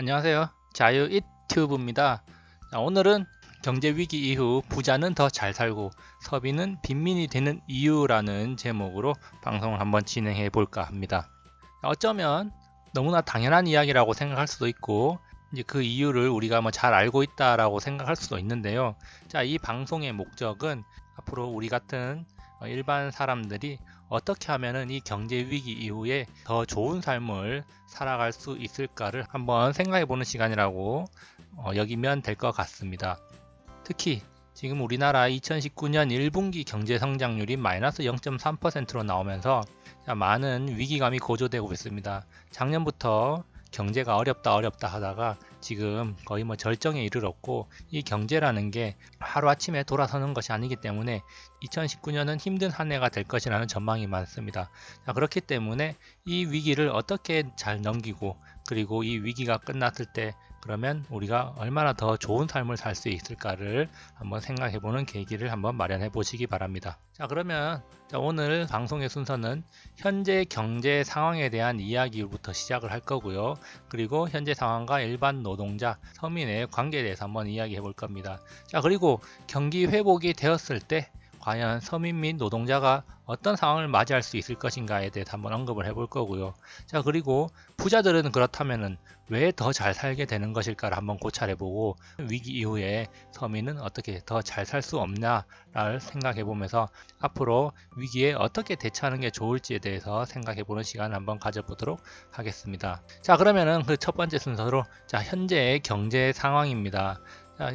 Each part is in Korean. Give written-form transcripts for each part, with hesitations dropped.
안녕하세요. 자유 이튜브입니다. 오늘은 경제위기 이후 부자는 더 잘 살고 서민은 빈민이 되는 이유라는 제목으로 방송을 한번 진행해 볼까 합니다. 어쩌면 너무나 당연한 이야기라고 생각할 수도 있고 이제 그 이유를 우리가 잘 알고 있다라고 생각할 수도 있는데요. 이 방송의 목적은 앞으로 우리 같은 일반 사람들이 어떻게 하면은 이 경제 위기 이후에 더 좋은 삶을 살아갈 수 있을까를 한번 생각해 보는 시간이라고 여기면 될 것 같습니다. 특히 지금 우리나라 2019년 1분기 경제 성장률이 마이너스 0.3%로 나오면서 많은 위기감이 고조되고 있습니다. 작년부터 경제가 어렵다 하다가 지금 거의 절정에 이르렀고, 이 경제라는 게 하루아침에 돌아서는 것이 아니기 때문에 2019년은 힘든 한 해가 될 것이라는 전망이 많습니다. 그렇기 때문에 이 위기를 어떻게 잘 넘기고, 그리고 이 위기가 끝났을 때 그러면 우리가 얼마나 더 좋은 삶을 살 수 있을까를 한번 생각해보는 계기를 한번 마련해 보시기 바랍니다. 그러면 오늘 방송의 순서는 현재 경제 상황에 대한 이야기부터 시작을 할 거고요. 그리고 현재 상황과 일반 노동자, 서민의 관계에 대해서 한번 이야기해 볼 겁니다. 그리고 경기 회복이 되었을 때 과연 서민 및 노동자가 어떤 상황을 맞이할 수 있을 것인가에 대해서 한번 언급을 해볼 거고요. 그리고 부자들은 그렇다면은 왜 더 잘 살게 되는 것일까를 한번 고찰해보고, 위기 이후에 서민은 어떻게 더 잘 살 수 없나를 생각해보면서 앞으로 위기에 어떻게 대처하는 게 좋을지에 대해서 생각해보는 시간을 한번 가져보도록 하겠습니다. 그러면은 그 첫 번째 순서로 현재의 경제 상황입니다.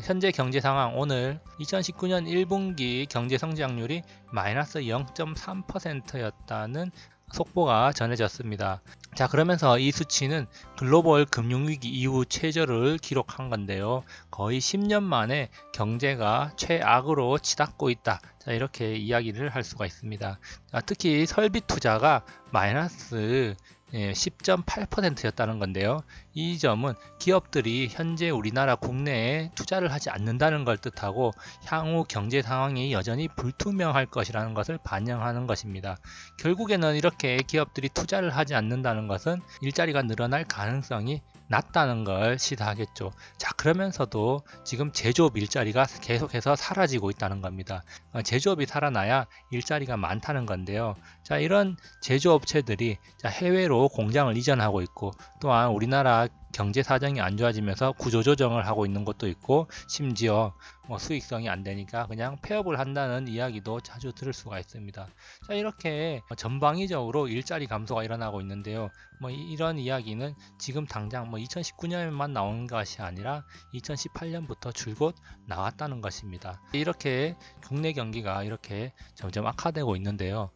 현재 경제 상황, 오늘 2019년 1분기 경제 성장률이 마이너스 0.3%였다는 속보가 전해졌습니다. 그러면서 이 수치는 글로벌 금융위기 이후 최저를 기록한 건데요. 거의 10년 만에 경제가 최악으로 치닫고 있다. 이렇게 이야기를 할 수가 있습니다. 특히 설비 투자가 마이너스 10.8%였다는 건데요. 이 점은 기업들이 현재 우리나라 국내에 투자를 하지 않는다는 걸 뜻하고, 향후 경제 상황이 여전히 불투명할 것이라는 것을 반영하는 것입니다. 결국에는 이렇게 기업들이 투자를 하지 않는다는 것은 일자리가 늘어날 가능성이 낮다는 걸 시사하겠죠. 그러면서도 지금 제조업 일자리가 계속해서 사라지고 있다는 겁니다. 제조업이 살아나야 일자리가 많다는 건데요. 이런 제조업체들이 해외로 공장을 이전하고 있고, 또한 우리나라 경제 사정이 안 좋아지면서 구조조정을 하고 있는 것도 있고, 심지어 수익성이 안 되니까 그냥 폐업을 한다는 이야기도 자주 들을 수가 있습니다. 이렇게 전방위적으로 일자리 감소가 일어나고 있는데요. 이런 이야기는 지금 당장 2019년에만 나온 것이 아니라 2018년부터 줄곧 나왔다는 것입니다. 이렇게 국내 경기가 이렇게 점점 악화되고 있는데요.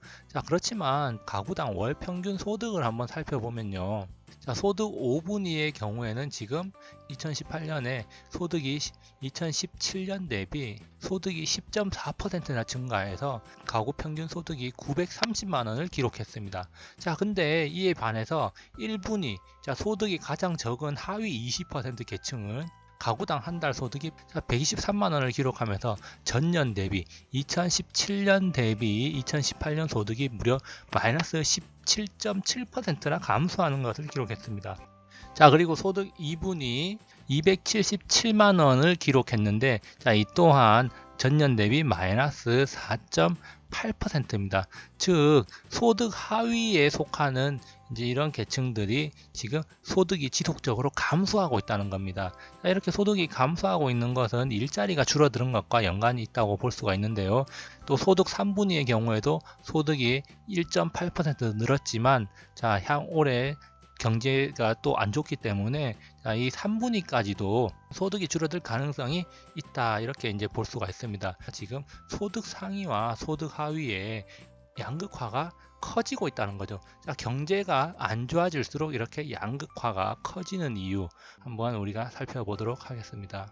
그렇지만 가구당 월 평균 소득을 한번 살펴보면요. 소득 5분위의 경우에는 지금 2018년에 소득이 2017년 대비 소득이 10.4%나 증가해서 가구 평균 소득이 930만 원을 기록했습니다. 근데 이에 반해서 1분위, 소득이 가장 적은 하위 20% 계층은 가구당 한 달 소득이 123만 원을 기록하면서 전년 대비 2017년 대비 2018년 소득이 무려 마이너스 17.7%나 감소하는 것을 기록했습니다. 그리고 소득 2분이 277만 원을 기록했는데, 이 또한 전년 대비 마이너스 4.8%입니다. 즉 소득 하위에 속하는 이런 계층들이 지금 소득이 지속적으로 감소하고 있다는 겁니다. 이렇게 소득이 감소하고 있는 것은 일자리가 줄어드는 것과 연관이 있다고 볼 수가 있는데요. 또 소득 3분위의 경우에도 소득이 1.8% 늘었지만 올해 경제가 또 안 좋기 때문에 이 3분위까지도 소득이 줄어들 가능성이 있다, 이렇게 볼 수가 있습니다. 지금 소득 상위와 소득 하위의 양극화가 커지고 있다는 거죠. 경제가 안 좋아질수록 이렇게 양극화가 커지는 이유 한번 우리가 살펴보도록 하겠습니다.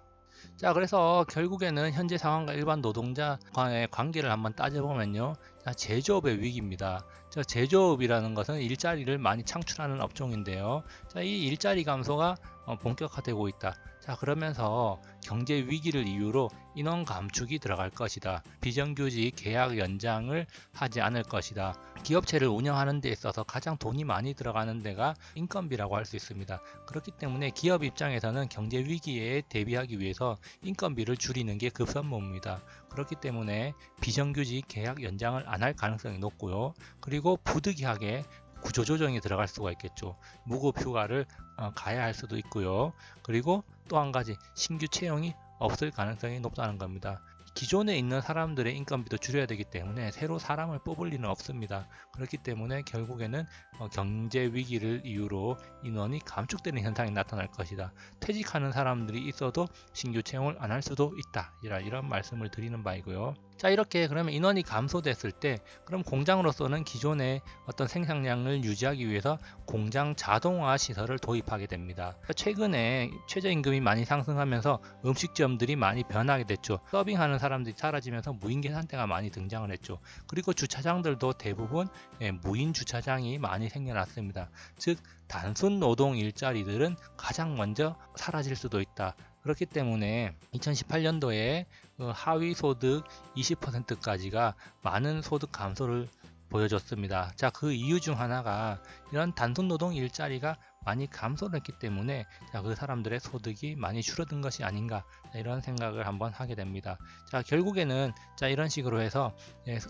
그래서 결국에는 현재 상황과 일반 노동자 간의 관계를 한번 따져보면요. 제조업의 위기입니다. 제조업이라는 것은 일자리를 많이 창출하는 업종인데요. 이 일자리 감소가 본격화되고 있다. 자, 그러면서 경제 위기를 이유로 인원 감축이 들어갈 것이다. 비정규직 계약 연장을 하지 않을 것이다. 기업체를 운영하는 데 있어서 가장 돈이 많이 들어가는 데가 인건비라고 할 수 있습니다. 그렇기 때문에 기업 입장에서는 경제 위기에 대비하기 위해서 인건비를 줄이는 게 급선무입니다. 그렇기 때문에 비정규직 계약 연장을 안 할 가능성이 높고요. 그리고 부득이하게 구조조정이 들어갈 수가 있겠죠. 무급 휴가를 가야 할 수도 있고요. 그리고 또 한 가지, 신규 채용이 없을 가능성이 높다는 겁니다. 기존에 있는 사람들의 인건비도 줄여야 되기 때문에 새로 사람을 뽑을 리는 없습니다. 그렇기 때문에 결국에는 경제 위기를 이유로 인원이 감축되는 현상이 나타날 것이다. 퇴직하는 사람들이 있어도 신규 채용을 안 할 수도 있다. 이런 말씀을 드리는 바이고요. 자, 이렇게 그러면 인원이 감소됐을 때 그럼 공장으로서는 기존의 어떤 생산량을 유지하기 위해서 공장 자동화 시설을 도입하게 됩니다. 최근에 최저임금이 많이 상승하면서 음식점들이 많이 변하게 됐죠. 서빙하는 사람들이 사라지면서 무인 계산대가 많이 등장을 했죠. 그리고 주차장들도 대부분 무인 주차장이 많이 생겨났습니다. 즉 단순 노동 일자리들은 가장 먼저 사라질 수도 있다. 그렇기 때문에 2018년도에 하위 소득 20%까지가 많은 소득 감소를 보여줬습니다. 자, 그 이유 중 하나가 이런 단순 노동 일자리가 많이 감소를 했기 때문에 그 사람들의 소득이 많이 줄어든 것이 아닌가, 이런 생각을 한번 하게 됩니다. 자, 결국에는 이런 식으로 해서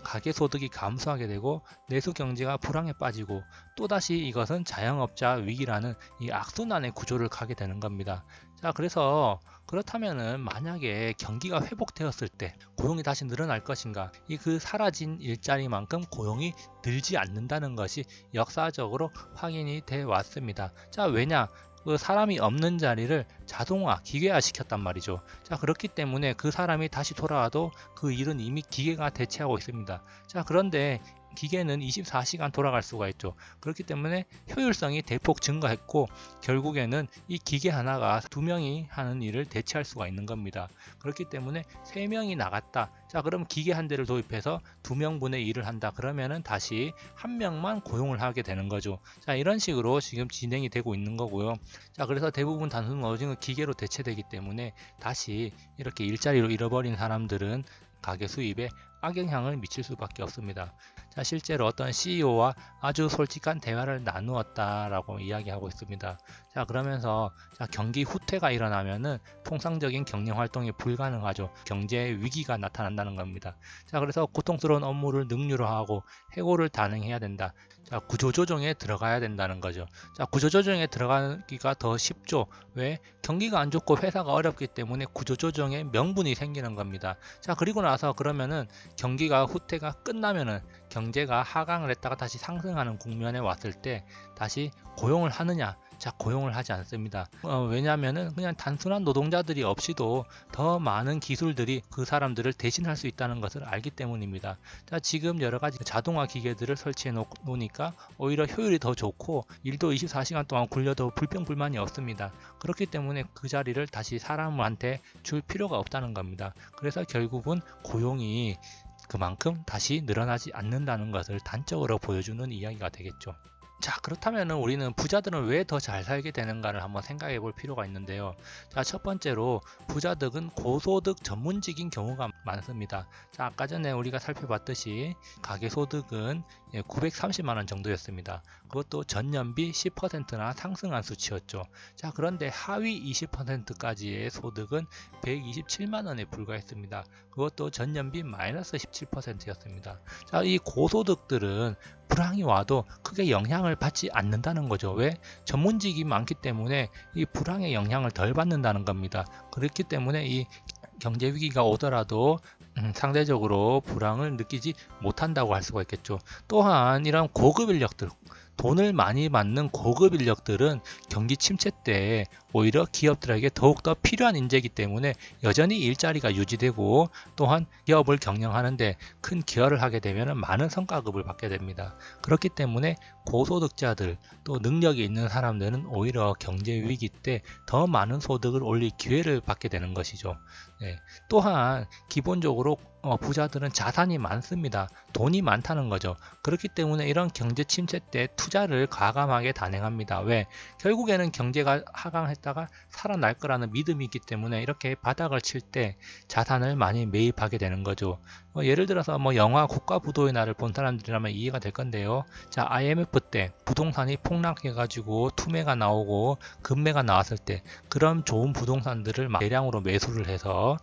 가계 소득이 감소하게 되고 내수 경제가 불황에 빠지고 또다시 이것은 자영업자 위기라는 이 악순환의 구조를 가게 되는 겁니다. 자, 그래서 그렇다면은 만약에 경기가 회복되었을 때 고용이 다시 늘어날 것인가? 그 사라진 일자리만큼 고용이 늘지 않는다는 것이 역사적으로 확인이 돼 왔습니다. 자, 왜냐? 그 사람이 없는 자리를 자동화, 기계화 시켰단 말이죠. 자, 그렇기 때문에 그 사람이 다시 돌아와도 그 일은 이미 기계가 대체하고 있습니다. 자, 그런데 기계는 24시간 돌아갈 수가 있죠. 그렇기 때문에 효율성이 대폭 증가했고 결국에는 이 기계 하나가 2명이 하는 일을 대체할 수가 있는 겁니다. 그렇기 때문에 3명이 나갔다. 자, 그럼 기계 한 대를 도입해서 2명분의 일을 한다. 그러면은 다시 1명만 고용을 하게 되는 거죠. 자, 이런 식으로 지금 진행이 되고 있는 거고요. 자, 그래서 대부분 단순 노동은 기계로 대체되기 때문에 다시 이렇게 일자리로 잃어버린 사람들은 가계 수입에 악영향을 미칠 수밖에 없습니다. 자, 실제로 어떤 CEO와 아주 솔직한 대화를 나누었다라고 이야기하고 있습니다. 자, 그러면서 경기 후퇴가 일어나면은 통상적인 경영 활동이 불가능하죠. 경제 위기가 나타난다는 겁니다. 자, 그래서 고통스러운 업무를 능률화하고 해고를 단행해야 된다. 자, 구조조정에 들어가야 된다는 거죠. 자, 구조조정에 들어가기가 더 쉽죠. 왜? 경기가 안 좋고 회사가 어렵기 때문에 구조조정에 명분이 생기는 겁니다. 자, 그리고 나서 그러면은 경기가 후퇴가 끝나면은 경제가 하강을 했다가 다시 상승하는 국면에 왔을 때 다시 고용을 하느냐? 자, 고용을 하지 않습니다. 왜냐하면은 그냥 단순한 노동자들이 없이도 더 많은 기술들이 그 사람들을 대신할 수 있다는 것을 알기 때문입니다. 자, 지금 여러 가지 자동화 기계들을 설치해 놓으니까 오히려 효율이 더 좋고 일도 24시간 동안 굴려도 불평불만이 없습니다. 그렇기 때문에 그 자리를 다시 사람한테 줄 필요가 없다는 겁니다. 그래서 결국은 고용이 그만큼 다시 늘어나지 않는다는 것을 단적으로 보여주는 이야기가 되겠죠. 자, 그렇다면 우리는 부자들은 왜 더 잘 살게 되는가를 한번 생각해 볼 필요가 있는데요. 자, 첫 번째로 부자들은 고소득 전문직인 경우가 많습니다. 자, 아까 전에 우리가 살펴봤듯이 가계소득은 930만원 정도였습니다. 그것도 전년비 10%나 상승한 수치였죠. 자, 그런데 하위 20%까지의 소득은 127만원에 불과했습니다. 그것도 전년비 마이너스 17%였습니다. 자, 이 고소득들은 불황이 와도 크게 영향을 받지 않는다는 거죠. 왜? 전문직이 많기 때문에 이 불황의 영향을 덜 받는다는 겁니다. 그렇기 때문에 이 경제 위기가 오더라도 상대적으로 불황을 느끼지 못한다고 할 수가 있겠죠. 또한 이런 고급 인력들, 돈을 많이 받는 고급 인력들은 경기 침체 때 오히려 기업들에게 더욱더 필요한 인재이기 때문에 여전히 일자리가 유지되고 또한 기업을 경영하는데 큰 기여를 하게 되면 많은 성과급을 받게 됩니다. 그렇기 때문에 고소득자들 또 능력이 있는 사람들은 오히려 경제 위기 때 더 많은 소득을 올릴 기회를 받게 되는 것이죠. 네. 또한 기본적으로 부자들은 자산이 많습니다. 돈이 많다는 거죠. 그렇기 때문에 이런 경제 침체 때 투자를 과감하게 단행합니다. 왜? 결국에는 경제가 하강할 했다가 살아날 거라는 믿음이 있기 때문에 이렇게 바닥을 칠 때 자산을 많이 매입하게 되는 거죠. 예를 들어서 영화 국가부도의 날을 본 사람들이라면 이해가 될 건데요. 자, IMF 때 부동산이 폭락해가지고 투매가 나오고 급매가 나왔을 때 그런 좋은 부동산들을 대량으로 매수를 해서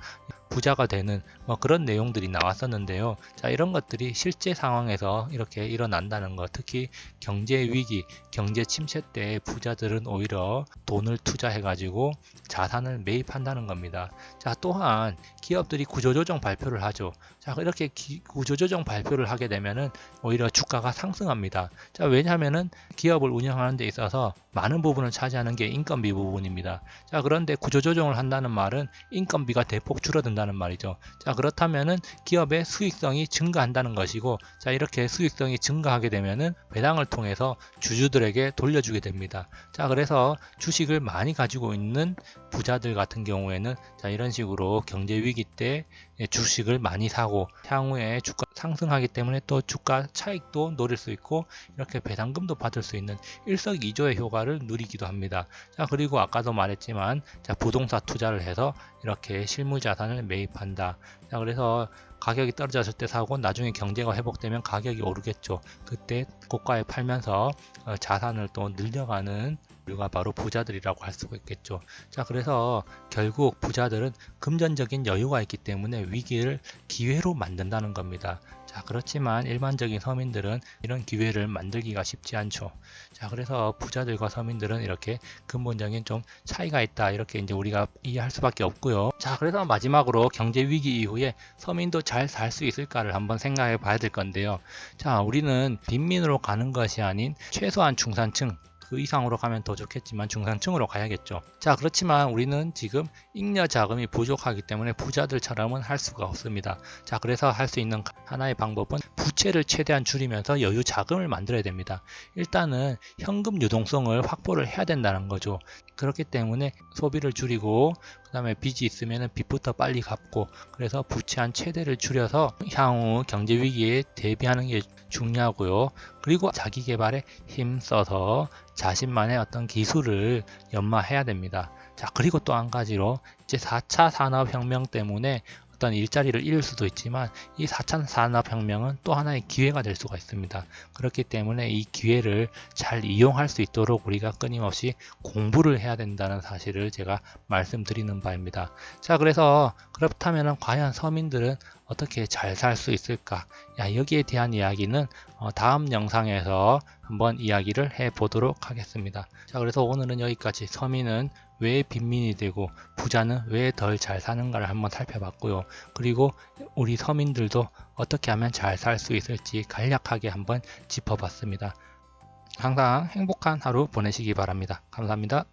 부자가 되는 그런 내용들이 나왔었는데요. 자, 이런 것들이 실제 상황에서 이렇게 일어난다는 것, 특히 경제 위기, 경제 침체 때 부자들은 오히려 돈을 투자해가지고 자산을 매입한다는 겁니다. 자, 또한 기업들이 구조조정 발표를 하죠. 자, 이렇게 구조조정 발표를 하게 되면은 오히려 주가가 상승합니다. 자, 왜냐하면은 기업을 운영하는 데 있어서 많은 부분을 차지하는 게 인건비 부분입니다. 자, 그런데 구조조정을 한다는 말은 인건비가 대폭 줄어든다는 말이죠. 자, 그렇다면은 기업의 수익성이 증가한다는 것이고, 자, 이렇게 수익성이 증가하게 되면은 배당을 통해서 주주들에게 돌려주게 됩니다. 자, 그래서 주식을 많이 가지고 있는 부자들 같은 경우에는 자, 이런 식으로 경제 위기 때 주식을 많이 사고 향후에 주가 상승하기 때문에 또 주가 차익도 노릴 수 있고 이렇게 배당금도 받을 수 있는 일석이조의 효과를 누리기도 합니다. 자, 그리고 아까도 말했지만 자, 부동산 투자를 해서 이렇게 실물 자산을 매입한다. 자, 그래서 가격이 떨어졌을 때 사고 나중에 경제가 회복되면 가격이 오르겠죠. 그때 고가에 팔면서 자산을 또 늘려가는 우리가 바로 부자들이라고 할 수가 있겠죠. 자, 그래서 결국 부자들은 금전적인 여유가 있기 때문에 위기를 기회로 만든다는 겁니다. 자, 그렇지만 일반적인 서민들은 이런 기회를 만들기가 쉽지 않죠. 자, 그래서 부자들과 서민들은 이렇게 근본적인 좀 차이가 있다, 이렇게 이제 우리가 이해할 수밖에 없고요. 자, 그래서 마지막으로 경제 위기 이후에 서민도 잘 살 수 있을까를 한번 생각해 봐야 될 건데요. 자, 우리는 빈민으로 가는 것이 아닌 최소한 중산층, 그 이상으로 가면 더 좋겠지만 중산층으로 가야겠죠. 자, 그렇지만 우리는 지금 잉여 자금이 부족하기 때문에 부자들처럼은 할 수가 없습니다. 자, 그래서 할 수 있는 하나의 방법은 부채를 최대한 줄이면서 여유 자금을 만들어야 됩니다. 일단은 현금 유동성을 확보를 해야 된다는 거죠. 그렇기 때문에 소비를 줄이고 그 다음에 빚이 있으면 빚부터 빨리 갚고, 그래서 부채한 최대를 줄여서 향후 경제 위기에 대비하는 게 중요하고요. 그리고 자기 개발에 힘써서 자신만의 어떤 기술을 연마해야 됩니다. 자, 그리고 또 한 가지로 이제 4차 산업혁명 때문에 어떤 일자리를 잃을 수도 있지만 이 4차 산업혁명은 또 하나의 기회가 될 수가 있습니다. 그렇기 때문에 이 기회를 잘 이용할 수 있도록 우리가 끊임없이 공부를 해야 된다는 사실을 제가 말씀드리는 바입니다. 자, 그래서 그렇다면 과연 서민들은 어떻게 잘 살 수 있을까? 여기에 대한 이야기는 다음 영상에서 한번 이야기를 해 보도록 하겠습니다. 자, 그래서 오늘은 여기까지 서민은 왜 빈민이 되고 부자는 왜 덜 잘 사는가를 한번 살펴봤고요. 그리고 우리 서민들도 어떻게 하면 잘 살 수 있을지 간략하게 한번 짚어봤습니다. 항상 행복한 하루 보내시기 바랍니다. 감사합니다.